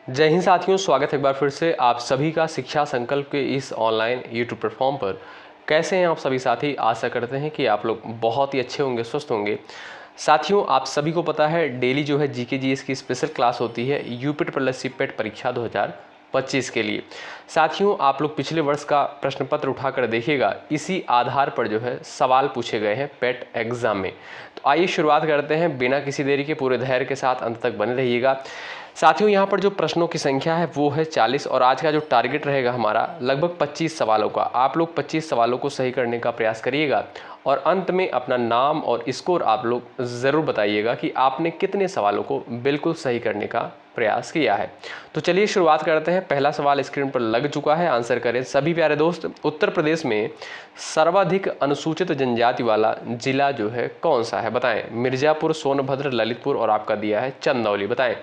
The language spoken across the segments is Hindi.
जय हिंद साथियों, स्वागत है एक बार फिर से आप सभी का शिक्षा संकल्प के इस ऑनलाइन यूट्यूब प्लेटफॉर्म पर। कैसे हैं आप सभी साथी? आशा करते हैं कि आप लोग बहुत ही अच्छे होंगे, स्वस्थ होंगे। साथियों, आप सभी को पता है डेली जो है जीके जीएस की स्पेशल क्लास होती है यूपीट प्लस सीपेट परीक्षा 2025 के लिए। साथियों, आप लोग पिछले वर्ष का प्रश्न पत्र उठाकर देखिएगा, इसी आधार पर जो है सवाल पूछे गए हैं पेट एग्जाम में। तो आइए शुरुआत करते हैं बिना किसी देरी के। पूरे धैर्य के साथ अंत तक बने रहिएगा। साथियों, यहाँ पर जो प्रश्नों की संख्या है वो है 40 और आज का जो टारगेट रहेगा हमारा लगभग 25 सवालों का। आप लोग 25 सवालों को सही करने का प्रयास करिएगा और अंत में अपना नाम और स्कोर आप लोग ज़रूर बताइएगा कि आपने कितने सवालों को बिल्कुल सही करने का प्रयास किया है। तो चलिए शुरुआत करते हैं। पहला सवाल स्क्रीन पर लग चुका है, आंसर करें सभी प्यारे दोस्त। उत्तर प्रदेश में सर्वाधिक अनुसूचित जनजाति वाला जिला जो है कौन सा है? बताएं। मिर्जापुर, सोनभद्र, ललितपुर और आपका दिया है चंदौली। बताएं।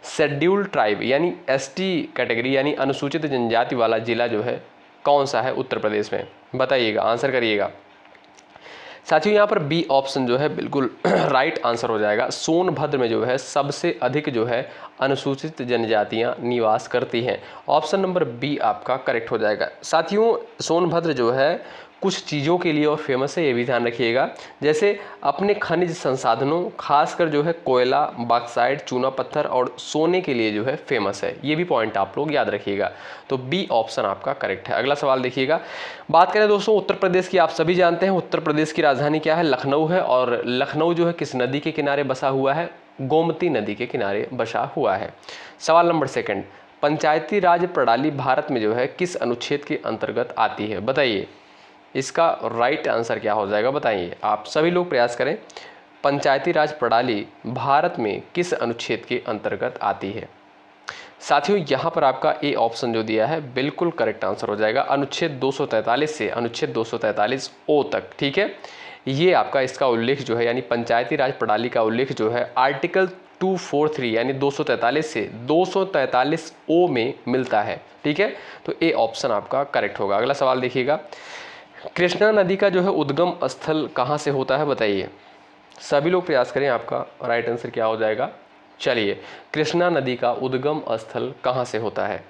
शेड्यूल्ड ट्राइब यानी एसटी कैटेगरी यानी अनुसूचित जनजाति वाला जिला जो है कौन सा है उत्तर प्रदेश में? बताइएगा, आंसर करिएगा। साथियों, यहाँ पर बी ऑप्शन जो है बिल्कुल राइट आंसर हो जाएगा। सोनभद्र में जो है सबसे अधिक जो है अनुसूचित जनजातियाँ निवास करती हैं। ऑप्शन नंबर बी आपका करेक्ट हो जाएगा। साथियों, सोनभद्र जो है कुछ चीज़ों के लिए और फेमस है, ये भी ध्यान रखिएगा। जैसे अपने खनिज संसाधनों, खासकर जो है कोयला, बॉक्साइट, चूना पत्थर और सोने के लिए जो है फेमस है। ये भी पॉइंट आप लोग याद रखिएगा। तो बी ऑप्शन आपका करेक्ट है। अगला सवाल देखिएगा। बात करें दोस्तों उत्तर प्रदेश की, आप सभी जानते हैं उत्तर प्रदेश की राजधानी क्या है? लखनऊ है। और लखनऊ जो है किस नदी के किनारे बसा हुआ है? गोमती नदी के किनारे बसा हुआ है। सवाल नंबर सेकंड, पंचायती राज प्रणाली भारत में जो है किस अनुच्छेद के अंतर्गत आती है? बताइए, इसका राइट आंसर क्या हो जाएगा? बताइए, आप सभी लोग प्रयास करें। पंचायती राज प्रणाली भारत में किस अनुच्छेद के अंतर्गत आती है? साथियों, यहाँ पर आपका ए ऑप्शन जो दिया है बिल्कुल करेक्ट आंसर हो जाएगा। अनुच्छेद 243 से अनुच्छेद 243 ओ तक, ठीक है। ये आपका इसका उल्लेख जो है यानी पंचायती राज प्रणाली का उल्लेख जो है आर्टिकल 243 यानी 243 से 243 ओ में मिलता है, ठीक है। तो ए ऑप्शन आपका करेक्ट होगा। अगला सवाल देखिएगा। कृष्णा नदी का जो है उद्गम स्थल कहाँ से होता है? बताइए, सभी लोग प्रयास करें, आपका राइट आंसर क्या हो जाएगा? चलिए, कृष्णा नदी का उद्गम स्थल कहाँ से होता है?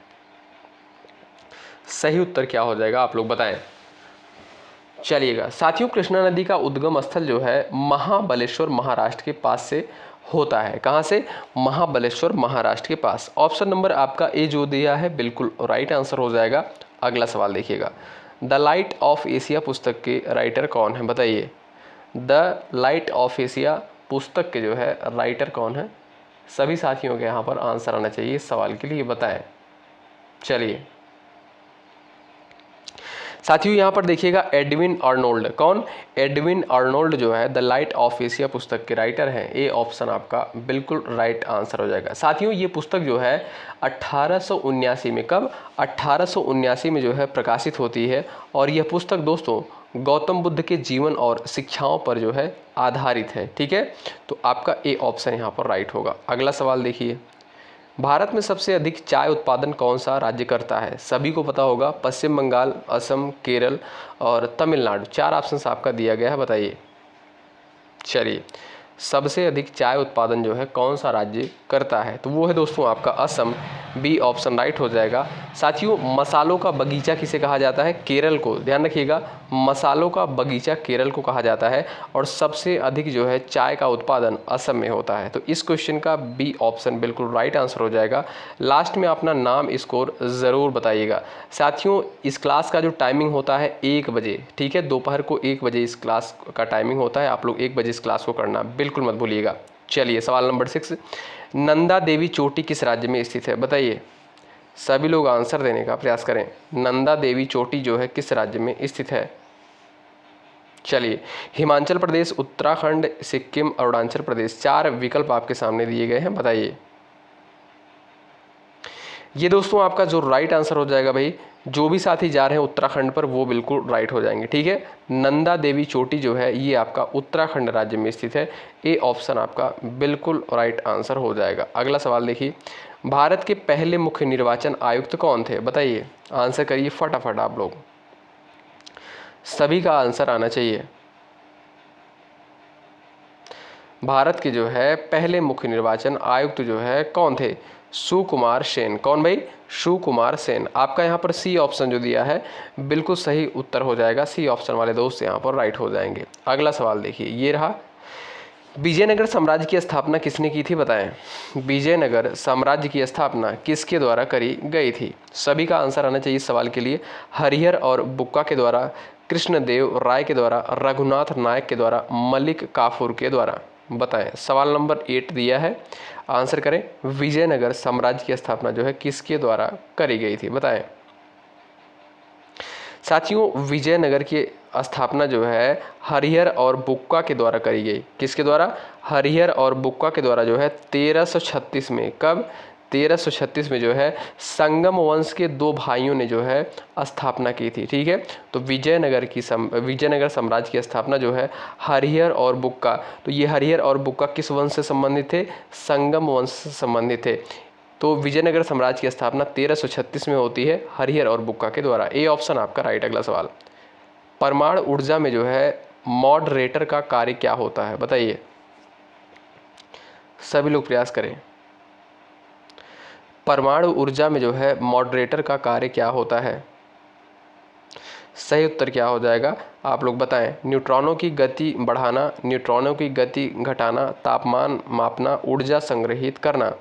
सही उत्तर क्या हो जाएगा आप लोग बताएं। चलिएगा साथियों, कृष्णा नदी का उद्गम स्थल जो है महाबलेश्वर महाराष्ट्र के पास से होता है। कहाँ से? महाबलेश्वर महाराष्ट्र के पास। ऑप्शन नंबर आपका ए जो दिया है बिल्कुल राइट आंसर हो जाएगा। अगला सवाल देखिएगा। द लाइट ऑफ एशिया पुस्तक के राइटर कौन है? बताइए, द लाइट ऑफ एशिया पुस्तक के जो है राइटर कौन है? सभी साथियों के यहाँ पर आंसर आना चाहिए इस सवाल के लिए, बताएं। चलिए साथियों, यहाँ पर देखिएगा एडविन अर्नोल्ड। कौन? एडविन अर्नोल्ड जो है द लाइट ऑफ एशिया पुस्तक के राइटर हैं। ए ऑप्शन आपका बिल्कुल राइट आंसर हो जाएगा। साथियों, ये पुस्तक जो है 1879 में, कब? 1879 में जो है प्रकाशित होती है और यह पुस्तक दोस्तों गौतम बुद्ध के जीवन और शिक्षाओं पर जो है आधारित है, ठीक है। तो आपका ए ऑप्शन यहाँ पर राइट होगा। अगला सवाल देखिए। भारत में सबसे अधिक चाय उत्पादन कौन सा राज्य करता है? सभी को पता होगा, पश्चिम बंगाल, असम, केरल और तमिलनाडु। चार ऑप्शंस आपका दिया गया है, बताइए। चलिए, सबसे अधिक चाय उत्पादन जो है कौन सा राज्य करता है? तो वो है दोस्तों आपका असम। बी ऑप्शन राइट हो जाएगा। साथियों, मसालों का बगीचा किसे कहा जाता है? केरल को। ध्यान रखिएगा, मसालों का बगीचा केरल को कहा जाता है और सबसे अधिक जो है चाय का उत्पादन असम में होता है। तो इस क्वेश्चन का बी ऑप्शन बिल्कुल राइट आंसर हो जाएगा। लास्ट में अपना नाम, स्कोर ज़रूर बताइएगा। साथियों, इस क्लास का जो टाइमिंग होता है 1 बजे, ठीक है। दोपहर को 1 बजे इस क्लास का टाइमिंग होता है। आप लोग 1 बजे इस क्लास को करना बिल्कुल मत भूलिएगा। चलिए सवाल नंबर 6, नंदा देवी चोटी किस राज्य में स्थित है? बताइए, सभी लोग आंसर देने का प्रयास करें। नंदा देवी चोटी जो है किस राज्य में स्थित है? चलिए, हिमाचल प्रदेश, उत्तराखंड, सिक्किम, अरुणाचल प्रदेश। 4 विकल्प आपके सामने दिए गए हैं, बताइए। ये दोस्तों आपका जो राइट आंसर हो जाएगा भाई, जो भी साथी जा रहे हैं उत्तराखंड पर वो बिल्कुल राइट हो जाएंगे, ठीक है। नंदा देवी चोटी जो है ये आपका उत्तराखंड राज्य में स्थित है। ए ऑप्शन आपका बिल्कुल राइट आंसर हो जाएगा। अगला सवाल देखिए। भारत के पहले मुख्य निर्वाचन आयुक्त कौन थे? बताइए, आंसर करिए फटाफट आप लोग, सभी का आंसर आना चाहिए। भारत के जो है पहले मुख्य निर्वाचन आयुक्त जो है कौन थे? सुकुमार सेन। कौन भाई? सुकुमार सेन। आपका यहाँ पर सी ऑप्शन जो दिया है बिल्कुल सही उत्तर हो जाएगा। सी ऑप्शन वाले दोस्त यहाँ पर राइट हो जाएंगे। अगला सवाल देखिए, ये रहा। विजयनगर साम्राज्य की स्थापना किसने की थी, बताएं। विजयनगर साम्राज्य की स्थापना किसके द्वारा करी गई थी? सभी का आंसर आना चाहिए इस सवाल के लिए। हरिहर और बुक्का के द्वारा, कृष्णदेव राय के द्वारा, रघुनाथ नायक के द्वारा, मलिक काफूर के द्वारा। बताएं। सवाल नंबर 8 दिया है, आंसर करें। विजयनगर साम्राज्य की स्थापना जो है किसके द्वारा करी गई थी, बताएं। साथियों, विजयनगर की स्थापना जो है हरिहर और बुक्का के द्वारा करी गई। किसके द्वारा? हरिहर और बुक्का के द्वारा जो है 1336 में। कब? 1336 में जो है संगम वंश के दो भाइयों ने जो है स्थापना की थी। ठीक है, तो विजयनगर साम्राज्य की स्थापना जो है हरिहर और बुक्का, तो ये हरिहर और बुक्का किस वंश से संबंधित थे? संगम वंश से संबंधित थे। तो विजयनगर साम्राज्य की स्थापना 1336 में होती है हरिहर और बुक्का के द्वारा। ए ऑप्शन आपका राइट। अगला सवाल, परमाणु ऊर्जा में जो है मॉडरेटर का कार्य क्या होता है, बताइए। सभी लोग प्रयास करें। परमाणु ऊर्जा में जो है मॉडरेटर का कार्य क्या होता है? सही उत्तर क्या हो जाएगा, आप लोग बताएं। न्यूट्रॉनों की गति बढ़ाना, न्यूट्रॉनों की गति घटाना, तापमान मापना, ऊर्जा संग्रहित करना।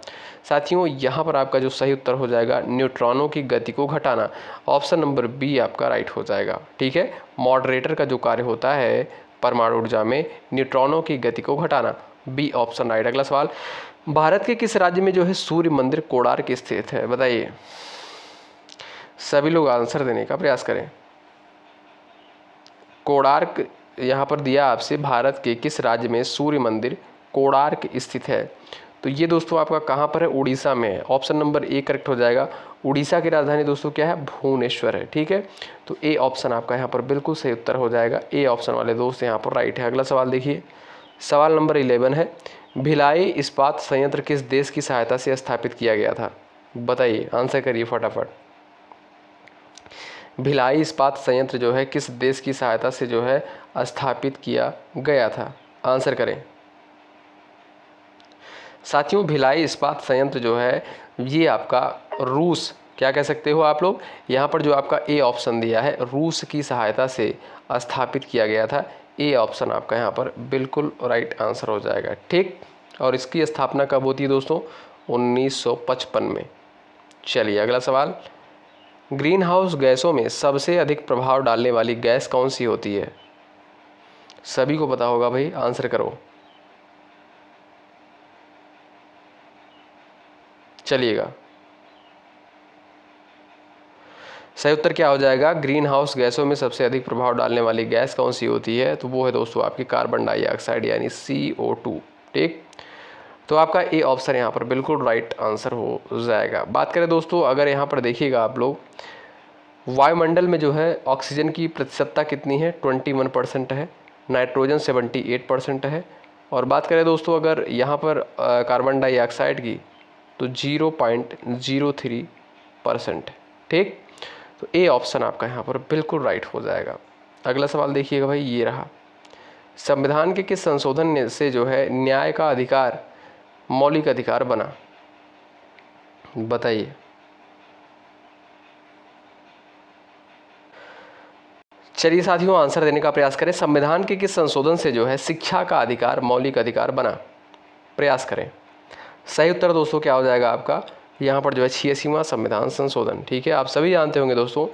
साथियों, यहाँ पर आपका जो सही उत्तर हो जाएगा न्यूट्रॉनों की गति को घटाना। ऑप्शन नंबर बी आपका राइट हो जाएगा। ठीक है, मॉडरेटर का जो कार्य होता है परमाणु ऊर्जा में न्यूट्रॉनों की गति को घटाना। B option right. अगला सवाल, भारत के किस राज्य में जो है सूर्य मंदिर कोणार्क स्थित है, बताइए। सभी लोग आंसर देने का प्रयास करें। कोणार्क यहाँ पर दिया आपसे, भारत के किस राज्य में सूर्य मंदिर कोणार्क स्थित है? तो ये दोस्तों आपका कहाँ पर है? उड़ीसा में है। ऑप्शन नंबर ए करेक्ट हो जाएगा। उड़ीसा की राजधानी दोस्तों क्या है? भुवनेश्वर है। ठीक है, तो ए ऑप्शन आपका यहाँ पर बिल्कुल सही उत्तर हो जाएगा। ए ऑप्शन वाले दोस्त यहाँ पर राइट है। अगला सवाल देखिए, सवाल नंबर 11 है, भिलाई इस्पात संयंत्र किस देश की सहायता से स्थापित किया गया था, बताइए। आंसर करिए फटाफट। भिलाई इस्पात संयंत्र जो है किस देश की सहायता से जो है स्थापित किया गया था, आंसर करें। साथियों, भिलाई इस्पात संयंत्र जो है ये आपका रूस, क्या कह सकते हो आप लोग, यहाँ पर जो आपका ए ऑप्शन दिया है रूस की सहायता से स्थापित किया गया था। ए ऑप्शन आपका यहाँ पर बिल्कुल राइट आंसर हो जाएगा। ठीक, और इसकी स्थापना कब होती है दोस्तों? 1955 में। चलिए अगला सवाल, ग्रीन हाउस गैसों में सबसे अधिक प्रभाव डालने वाली गैस कौन सी होती है? सभी को पता होगा भाई, आंसर करो। चलिएगा, सही उत्तर क्या हो जाएगा? ग्रीन हाउस गैसों में सबसे अधिक प्रभाव डालने वाली गैस कौन सी होती है? तो वो है दोस्तों आपकी कार्बन डाइऑक्साइड यानी CO2। ठीक, तो आपका ए ऑप्शन यहाँ पर बिल्कुल राइट आंसर हो जाएगा। बात करें दोस्तों, अगर यहाँ पर देखिएगा आप लोग, वायुमंडल में जो है ऑक्सीजन की प्रतिशतता कितनी है? 21% है। नाइट्रोजन 78% है। और बात करें दोस्तों अगर यहाँ पर कार्बन डाइऑक्साइड की, तो 0.03% है। ठीक, तो ए ऑप्शन आपका यहाँ पर बिल्कुल राइट हो जाएगा। अगला सवाल देखिएगा भाई, ये रहा, संविधान के किस संशोधन से जो है न्याय का अधिकार मौलिक अधिकार बना, बताइए। चलिए साथियों, आंसर देने का प्रयास करें। संविधान के किस संशोधन से जो है शिक्षा का अधिकार मौलिक अधिकार बना, प्रयास करें। सही उत्तर दोस्तों क्या हो जाएगा आपका? यहाँ पर जो है 86वां संविधान संशोधन। ठीक है, आप सभी जानते होंगे दोस्तों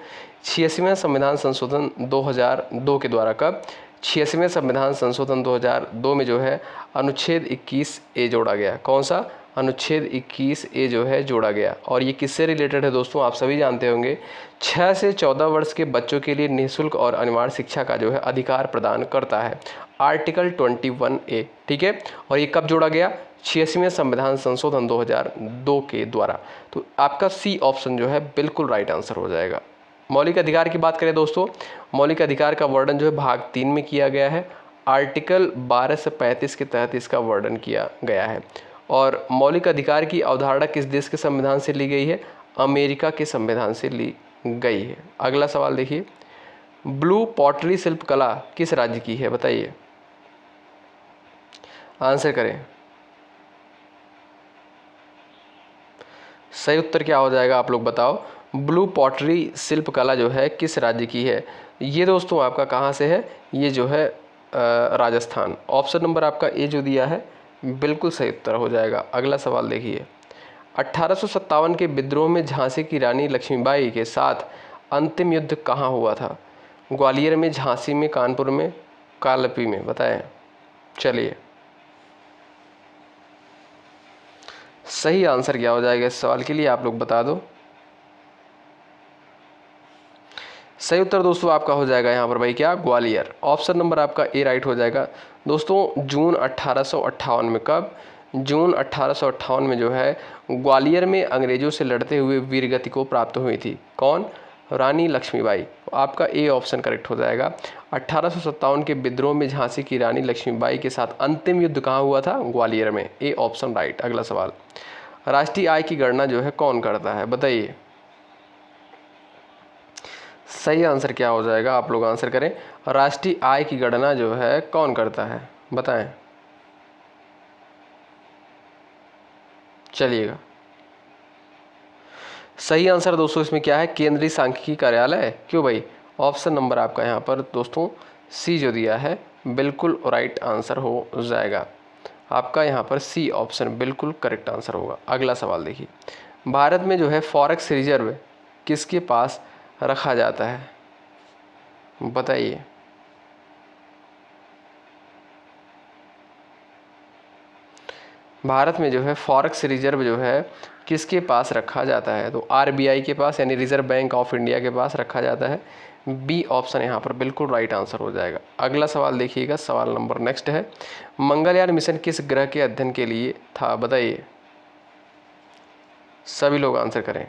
86वां संविधान संशोधन 2002 के द्वारा। कब? 86वें संविधान संशोधन 2002 में जो है अनुच्छेद 21A जोड़ा गया। कौन सा? अनुच्छेद 21A जो है जोड़ा गया। और ये किससे रिलेटेड है दोस्तों? आप सभी जानते होंगे 6 से 14 वर्ष के बच्चों के लिए निःशुल्क और अनिवार्य शिक्षा का जो है अधिकार प्रदान करता है, आर्टिकल 21A। ठीक है, और ये कब जोड़ा गया? 86वें संविधान संशोधन 2002 के द्वारा। तो आपका सी ऑप्शन जो है बिल्कुल राइट आंसर हो जाएगा। मौलिक अधिकार की बात करें दोस्तों, मौलिक अधिकार का वर्णन जो है भाग 3 में किया गया है। आर्टिकल 12 से 35 के तहत इसका वर्णन किया गया है। और मौलिक अधिकार की अवधारणा किस देश के संविधान से ली गई है? अमेरिका के संविधान से ली गई है। अगला सवाल देखिए, ब्लू पॉटरी शिल्पकला किस राज्य की है, बताइए। आंसर करें। सही उत्तर क्या हो जाएगा आप लोग बताओ। ब्लू पॉटरी शिल्प कला जो है किस राज्य की है? ये दोस्तों आपका कहाँ से है? ये जो है राजस्थान। ऑप्शन नंबर आपका ए जो दिया है बिल्कुल सही उत्तर हो जाएगा। अगला सवाल देखिए, 1857 के विद्रोह में झांसी की रानी लक्ष्मीबाई के साथ अंतिम युद्ध कहाँ हुआ था? ग्वालियर में, झांसी में, कानपुर में, कालपी में, बताएं। चलिए, सही आंसर क्या हो जाएगा इस सवाल के लिए आप लोग बता दो। सही उत्तर दोस्तों आपका हो जाएगा यहाँ पर भाई क्या? ग्वालियर। ऑप्शन नंबर आपका ए राइट हो जाएगा। दोस्तों जून 1858 में, कब? जून 1858 में जो है ग्वालियर में अंग्रेजों से लड़ते हुए वीरगति को प्राप्त हुई थी। कौन? रानी लक्ष्मीबाई। आपका ए ऑप्शन करेक्ट हो जाएगा। 1857 के विद्रोह में झांसी की रानी लक्ष्मीबाई के साथ अंतिम युद्ध कहाँ हुआ था? ग्वालियर में। A option right. अगला सवाल, राष्ट्रीय आय की गणना जो है कौन करता है? बताइए। सही आंसर क्या हो जाएगा आप लोग आंसर करें। राष्ट्रीय आय की गणना जो है कौन करता है? बताएं। चलिएगा, सही आंसर दोस्तों इसमें क्या है? केंद्रीय सांख्यिकी कार्यालय। क्यों भाई? ऑप्शन नंबर आपका यहाँ पर दोस्तों सी जो दिया है बिल्कुल राइट आंसर हो जाएगा। आपका यहाँ पर सी ऑप्शन बिल्कुल करेक्ट आंसर होगा। अगला सवाल देखिए, भारत में जो है फॉरेक्स रिजर्व किसके पास रखा जाता है? बताइए। भारत में जो है फॉरेक्स रिजर्व जो है किसके पास रखा जाता है? तो आरबीआई के पास, यानी रिजर्व बैंक ऑफ इंडिया के पास रखा जाता है। बी ऑप्शन यहाँ पर बिल्कुल राइट आंसर हो जाएगा। अगला सवाल देखिएगा, सवाल नंबर नेक्स्ट है, मंगलयान मिशन किस ग्रह के अध्ययन के लिए था? बताइए, सभी लोग आंसर करें।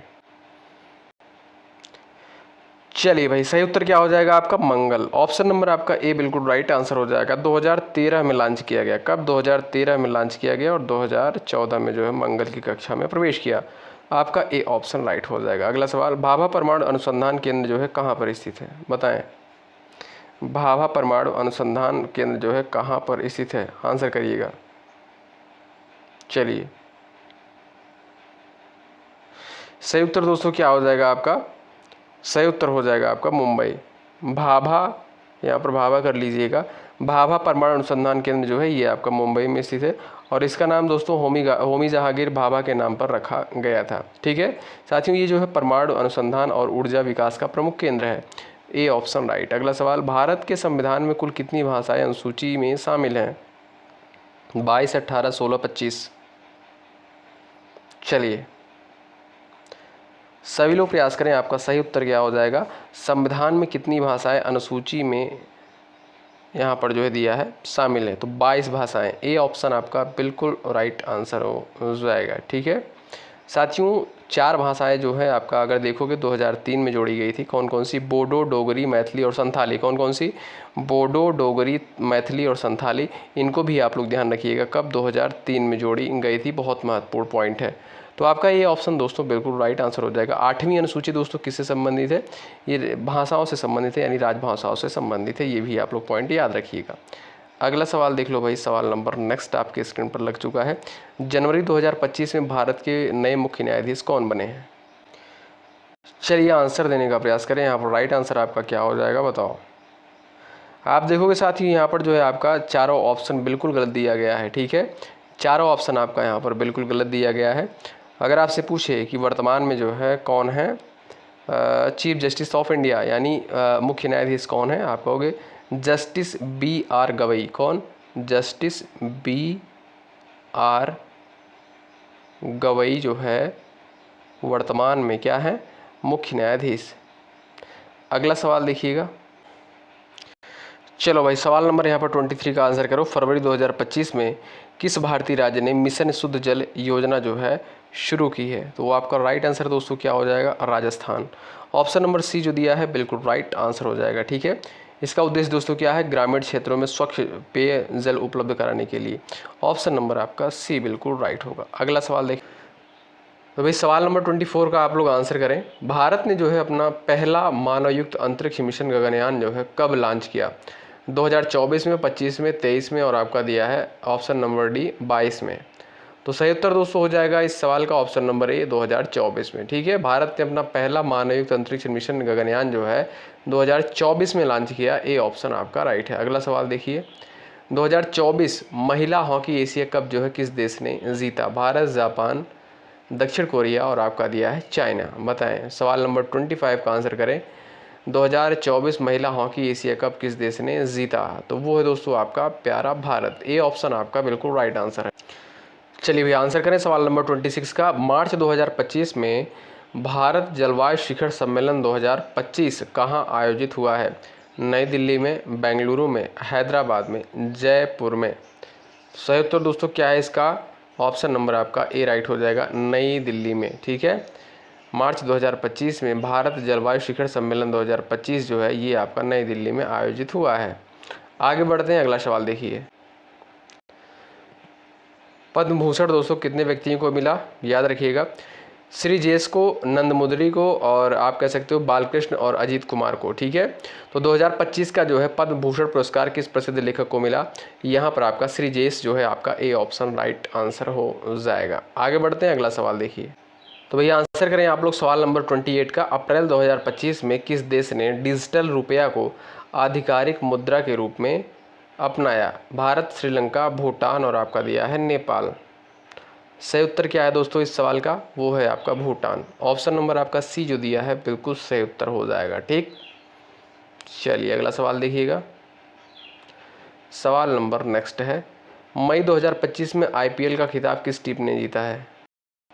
चलिए भाई, सही उत्तर क्या हो जाएगा आपका? मंगल। ऑप्शन नंबर आपका ए बिल्कुल राइट आंसर हो जाएगा। 2013 में लॉन्च किया गया। कब? 2013 में लॉन्च किया गया और 2014 में जो है मंगल की कक्षा में प्रवेश किया। आपका ए ऑप्शन राइट हो जाएगा। अगला सवाल, भाभा परमाणु अनुसंधान केंद्र जो है कहाँ पर स्थित है? बताएं। भाभा परमाणु अनुसंधान केंद्र जो है कहाँ पर स्थित है? आंसर करिएगा। चलिए, सही उत्तर दोस्तों क्या हो जाएगा आपका? सही उत्तर हो जाएगा आपका मुंबई। भाभा, यहाँ पर भाभा कर लीजिएगा। भाभा परमाणु अनुसंधान केंद्र जो है ये आपका मुंबई में स्थित है और इसका नाम दोस्तों होमी जहांगीर भाभा के नाम पर रखा गया था। ठीक है साथियों, ये जो है परमाणु अनुसंधान और ऊर्जा विकास का प्रमुख केंद्र है। A option right. अगला सवाल, भारत के संविधान में कुल कितनी भाषाएं अनुसूची में शामिल हैं? 22, 18, 16, 25। चलिए, सभी लोग प्रयास करें। आपका सही उत्तर क्या हो जाएगा? संविधान में कितनी भाषाएं अनुसूची में यहाँ पर जो है दिया है शामिल है? तो 22 भाषाएं। ए ऑप्शन आपका बिल्कुल राइट आंसर हो जाएगा। ठीक है साथियों, 4 भाषाएं जो है आपका अगर देखोगे 2003 में जोड़ी गई थी। कौन कौन सी? बोडो, डोगरी, मैथिली और संथाली। कौन कौन सी? बोडो, डोगरी, मैथिली और संथाली। इनको भी आप लोग ध्यान रखिएगा, कब? 2003 में जोड़ी गई थी। बहुत महत्वपूर्ण पॉइंट है। तो आपका ये ऑप्शन दोस्तों बिल्कुल राइट आंसर हो जाएगा। 8वीं अनुसूची दोस्तों किससे संबंधित है? ये भाषाओं से संबंधित है, यानी राजभाषाओं से संबंधित है। ये भी आप लोग पॉइंट याद रखिएगा। अगला सवाल देख लो भाई, सवाल नंबर नेक्स्ट आपके स्क्रीन पर लग चुका है। जनवरी 2025 में भारत के नए मुख्य न्यायाधीश कौन बने हैं? चलिए आंसर देने का प्रयास करें। यहाँ पर राइट आंसर आपका क्या हो जाएगा बताओ। आप देखोगे साथ ही यहाँ पर जो है आपका चारों ऑप्शन बिल्कुल गलत दिया गया है। ठीक है, चारों ऑप्शन आपका यहाँ पर बिल्कुल गलत दिया गया है। अगर आपसे पूछे कि वर्तमान में जो है कौन है चीफ जस्टिस ऑफ इंडिया, यानी मुख्य न्यायाधीश कौन है, आप कहोगे जस्टिस बी आर गवई। कौन? जस्टिस बी आर गवई जो है वर्तमान में क्या है? मुख्य न्यायाधीश। अगला सवाल देखिएगा। चलो भाई, सवाल नंबर यहाँ पर 23 का आंसर करो। फरवरी 2025 में किस भारतीय राज्य ने मिशन शुद्ध जल योजना जो है शुरू की है? तो आपका राइट आंसर दोस्तों क्या हो जाएगा? राजस्थान। ऑप्शन नंबर सी जो दिया है बिल्कुल राइट आंसर हो जाएगा। ठीक है, इसका उद्देश्य दोस्तों क्या है? ग्रामीण क्षेत्रों में स्वच्छ पेय जल उपलब्ध कराने के लिए। ऑप्शन नंबर आपका सी बिल्कुल राइट होगा। अगला सवाल देख। तो भाई सवाल नंबर 24 का आप लोग आंसर करें। भारत ने जो है अपना पहला मानवयुक्त अंतरिक्ष मिशन गगनयान जो है कब लॉन्च किया? 2024 में, 25 में, 23 में और आपका दिया है ऑप्शन नंबर डी 22 में। तो सही उत्तर दोस्तों हो जाएगा इस सवाल का ऑप्शन नंबर ए 2024 में। ठीक है, भारत ने अपना पहला मानवयुक्त अंतरिक्ष मिशन गगनयान जो है 2024 में लॉन्च किया। ए ऑप्शन आपका राइट है। अगला सवाल देखिए, 2024 महिला हॉकी एशिया कप जो है किस देश ने जीता? भारत, जापान, दक्षिण कोरिया और आपका दिया है चाइना। बताएं, सवाल नंबर 25 का आंसर करें। 2024 महिला हॉकी एशिया कप किस देश ने जीता? तो वो है दोस्तों आपका प्यारा भारत। ए ऑप्शन आपका बिल्कुल राइट आंसर है। चलिए भैया आंसर करें सवाल नंबर 26 का। मार्च 2025 में भारत जलवायु शिखर सम्मेलन 2025 कहाँ आयोजित हुआ है? नई दिल्ली में, बेंगलुरु में, हैदराबाद में, जयपुर में। सही उत्तर दोस्तों क्या है इसका? ऑप्शन नंबर आपका ए राइट हो जाएगा, नई दिल्ली में। ठीक है, मार्च 2025 में भारत जलवायु शिखर सम्मेलन 2025 जो है ये आपका नई दिल्ली में आयोजित हुआ है। आगे बढ़ते हैं, अगला सवाल देखिए। पद्म भूषण दोस्तों कितने व्यक्तियों को मिला? याद रखिएगा, श्री जेस को, नंदमुद्री को और आप कह सकते हो बालकृष्ण और अजीत कुमार को। ठीक है, तो 2025 का जो है पद्म भूषण पुरस्कार किस प्रसिद्ध लेखक को मिला? यहाँ पर आपका श्री जेस जो है आपका ए ऑप्शन राइट आंसर हो जाएगा। आगे बढ़ते हैं, अगला सवाल देखिए। तो भैया आंसर करें आप लोग सवाल नंबर 28 का। अप्रैल 2025 में किस देश ने डिजिटल रुपया को आधिकारिक मुद्रा के रूप में अपनाया? भारत, श्रीलंका, भूटान और आपका दिया है नेपाल। सही उत्तर क्या है दोस्तों इस सवाल का? वो है आपका भूटान। ऑप्शन नंबर आपका सी जो दिया है बिल्कुल सही उत्तर हो जाएगा। ठीक, चलिए अगला सवाल देखिएगा। सवाल नंबर नेक्स्ट है, मई 2025 में आईपीएल का खिताब किस टीम ने जीता है?